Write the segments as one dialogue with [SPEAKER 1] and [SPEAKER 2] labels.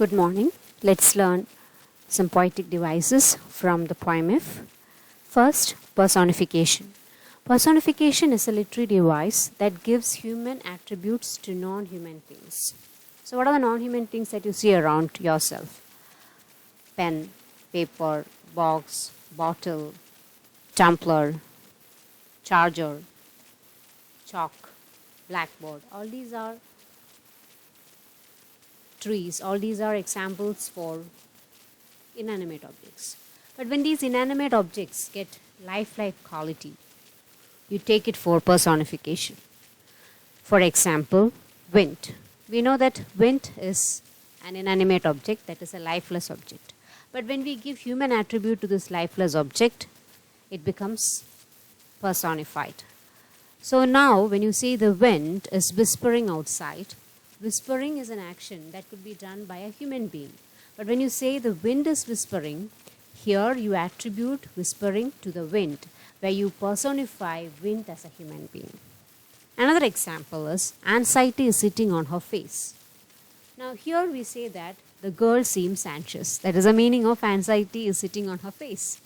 [SPEAKER 1] Good morning. Let's learn some poetic devices from the poem If. First, personification. Personification is a literary device that gives human attributes to non-human things. So what are the non-human things that you see around yourself? Pen, paper, box, bottle, tumbler, charger, chalk, blackboard. All these are trees. All these are examples for inanimate objects. But when these inanimate objects get lifelike quality, you take it for personification. For example, wind. We know that wind is an inanimate object, that is a lifeless object. But when we give human attribute to this lifeless object, it becomes personified. So now when you say the wind is whispering outside, whispering is an action that could be done by a human being. But when you say the wind is whispering, here you attribute whispering to the wind, where you personify wind as a human being. Another example is anxiety is sitting on her face. Now here we say that the girl seems anxious. That is the meaning of anxiety is sitting on her face.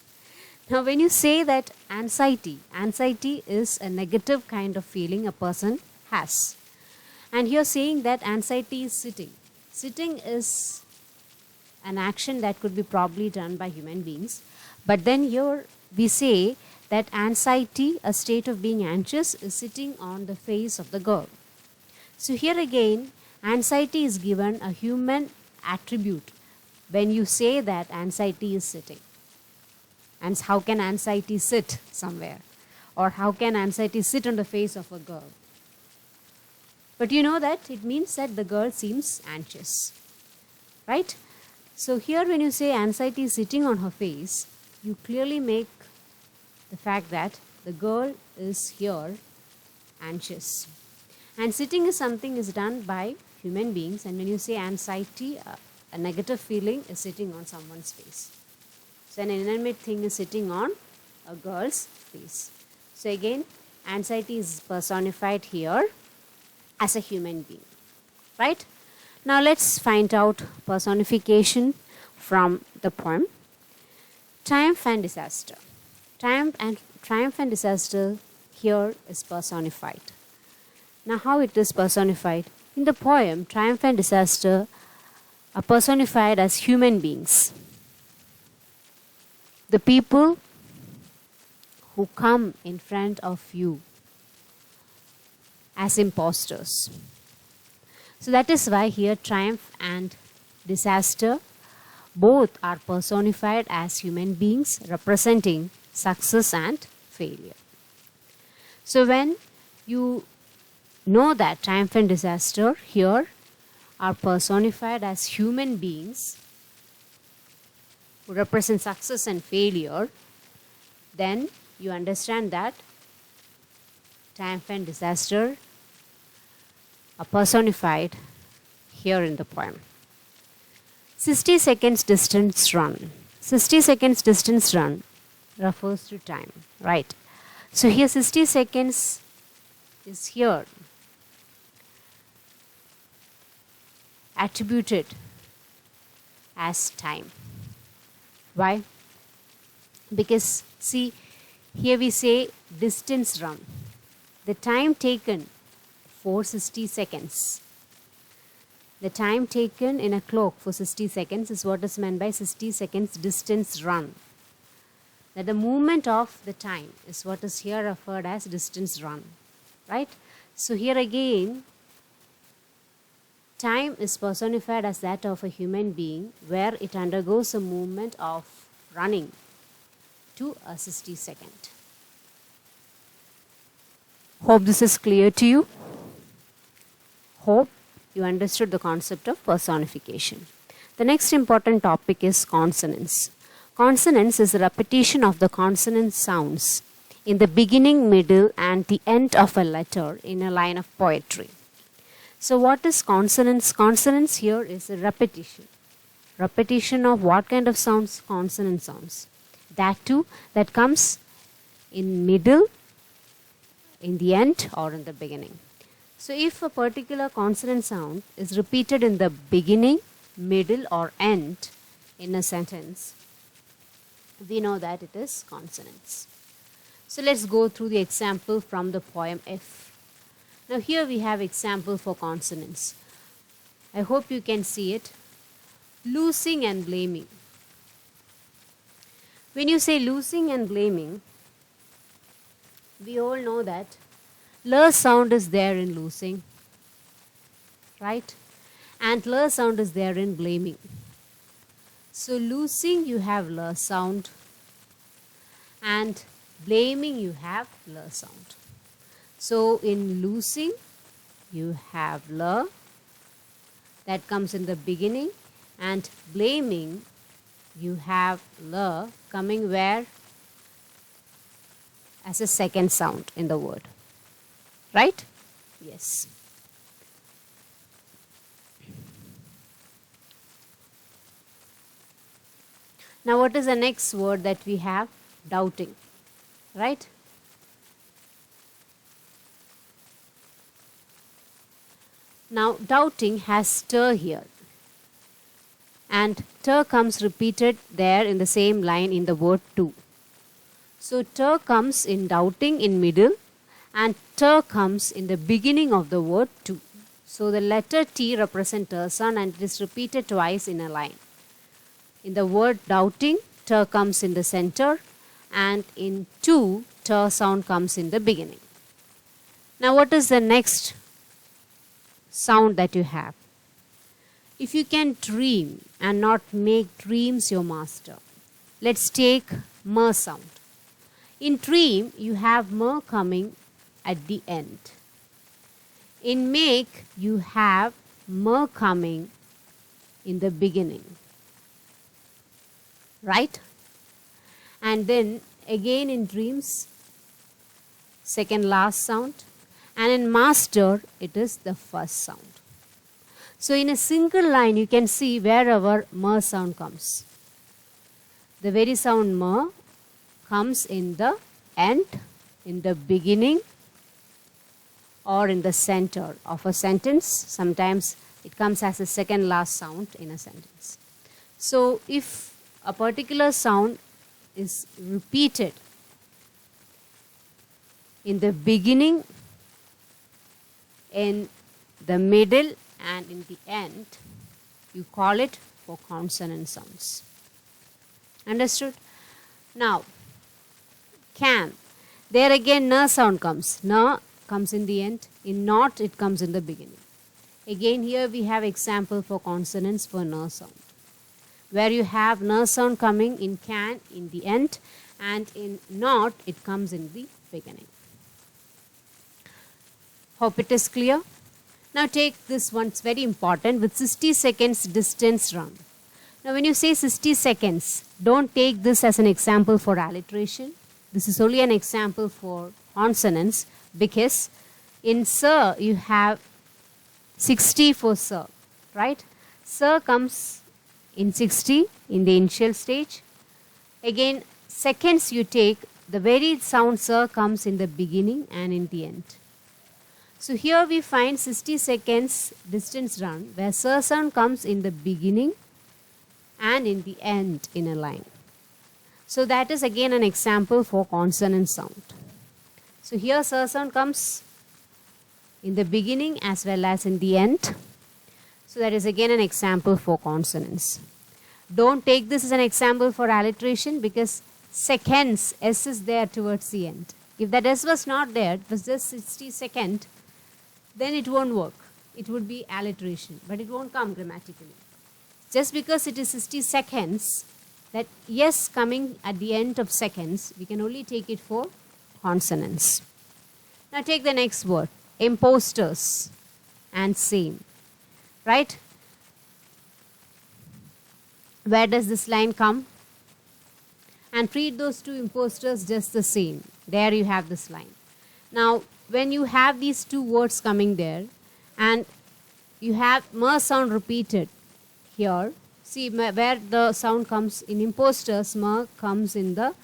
[SPEAKER 1] Now when you say that anxiety is a negative kind of feeling a person has. And here saying that anxiety is sitting. Sitting is an action that could be probably done by human beings. But then here we say that anxiety, a state of being anxious, is sitting on the face of the girl. So here again, anxiety is given a human attribute when you say that anxiety is sitting. And how can anxiety sit somewhere? Or how can anxiety sit on the face of a girl? But you know that it means that the girl seems anxious, right? So here when you say anxiety is sitting on her face, you clearly make the fact that the girl is here anxious. And sitting is something is done by human beings, and when you say anxiety, a negative feeling is sitting on someone's face. So an inanimate thing is sitting on a girl's face. So again, anxiety is personified here as a human being, right? Now let's find out personification from the poem. Triumph and disaster. Triumph and disaster here is personified. Now how it is personified? In the poem, triumph and disaster are personified as human beings. The people who come in front of you as impostors. So that is why here triumph and disaster both are personified as human beings representing success and failure. So when you know that triumph and disaster here are personified as human beings who represent success and failure, then you understand that triumph and disaster are personified here in the poem. 60 seconds distance run. 60 seconds distance run refers to time, right? So here 60 seconds is here attributed as time. Why? Because see, here we say distance run. The time taken for 60 seconds. The time taken in a clock for 60 seconds is what is meant by 60 seconds distance run. That the movement of the time is what is here referred as distance run, right? So here again, time is personified as that of a human being where it undergoes a movement of running to a 60 second. Hope this is clear to you. Hope you understood the concept of personification. The next important topic is consonance. Consonance is a repetition of the consonant sounds in the beginning, middle, and the end of a letter in a line of poetry. So what is consonance? Consonance here is a repetition. Repetition of what kind of sounds? Consonant sounds. That too, that comes in middle, in the end, or in the beginning. So if a particular consonant sound is repeated in the beginning, middle or end in a sentence, we know that it is consonance. So let's go through the example from the poem F. Now here we have example for consonants. I hope you can see it. Losing and blaming. When you say losing and blaming, we all know that l sound is there in losing, right? And l sound is there in blaming. So losing you have l sound, and blaming you have l sound. So in losing you have l that comes in the beginning, and blaming you have l coming where? As a second sound in the word, right? Yes. Now what is the next word that we have? Doubting, right? Now doubting has stir here, and ter comes repeated there in the same line in the word to. So ter comes in doubting in middle, and ter comes in the beginning of the word to. So the letter T represents ter sound, and it is repeated twice in a line. In the word doubting, ter comes in the center, and in to, ter sound comes in the beginning. Now what is the next sound that you have? If you can dream and not make dreams your master, let's take m sound. In dream, you have m coming at the end. In make, you have m coming in the beginning, right? And then again in dreams, second last sound, and in master, it is the first sound. So in a single line, you can see wherever m sound comes. The very sound m comes in the end, in the beginning, or in the center of a sentence. Sometimes it comes as a second last sound in a sentence. So if a particular sound is repeated in the beginning, in the middle, and in the end, you call it for consonant sounds. Understood? Now, can. There again, n sound comes. N comes in the end. In not, it comes in the beginning. Again, here we have example for consonants for n sound, where you have n sound coming in can in the end, and in not, it comes in the beginning. Hope it is clear. Now take this one, it's very important, with 60 seconds distance run. Now when you say 60 seconds, don't take this as an example for alliteration. This is only an example for consonants, because in sir you have 60 for sir, right? Sir comes in 60 in the initial stage. Again, seconds you take, the very sound sir comes in the beginning and in the end. So here we find 60 seconds distance run, where sir sound comes in the beginning and in the end in a line. So that is again an example for consonant sound. So here sir sound comes in the beginning as well as in the end. So that is again an example for consonants. Don't take this as an example for alliteration, because seconds, S is there towards the end. If that S was not there, it was just 60 seconds, then it won't work. It would be alliteration, but it won't come grammatically. Just because it is 60 seconds, that yes coming at the end of seconds, we can only take it for consonants. Now take the next word, imposters and same, right? Where does this line come? And treat those two imposters just the same. There you have this line. Now when you have these two words coming there, and you have m sound repeated here, see where the sound comes in imposters, m comes in the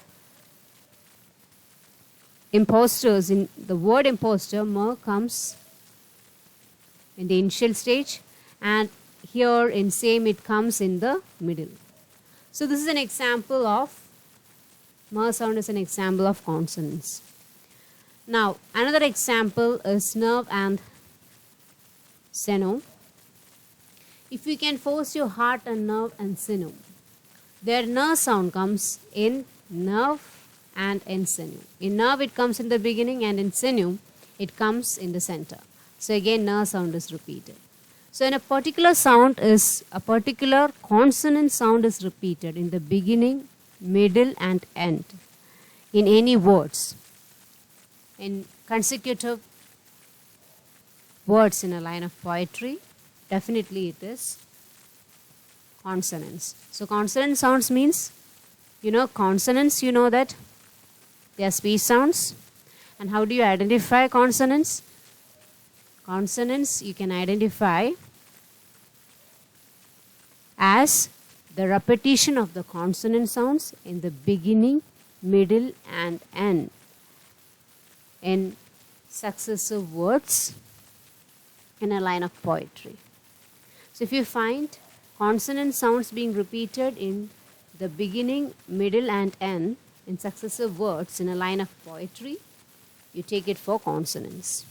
[SPEAKER 1] imposters, in the word imposter, m comes in the initial stage, and here in same it comes in the middle. So this is an example of sound is an example of consonance. Now another example is nerve and seno. If you can force your heart and nerve and seno, their nerve sound comes in nerve and in seno. In nerve it comes in the beginning, and in seno it comes in the center. So again nerve sound is repeated. So in a particular sound is a particular consonant sound is repeated in the beginning, middle and end in any words, in consecutive words in a line of poetry, definitely it is consonants. So consonant sounds means, consonants, that they are speech sounds. And how do you identify consonants? Consonants you can identify as the repetition of the consonant sounds in the beginning, middle and end in successive words in a line of poetry. So if you find consonant sounds being repeated in the beginning, middle and end in successive words in a line of poetry, you take it for consonants.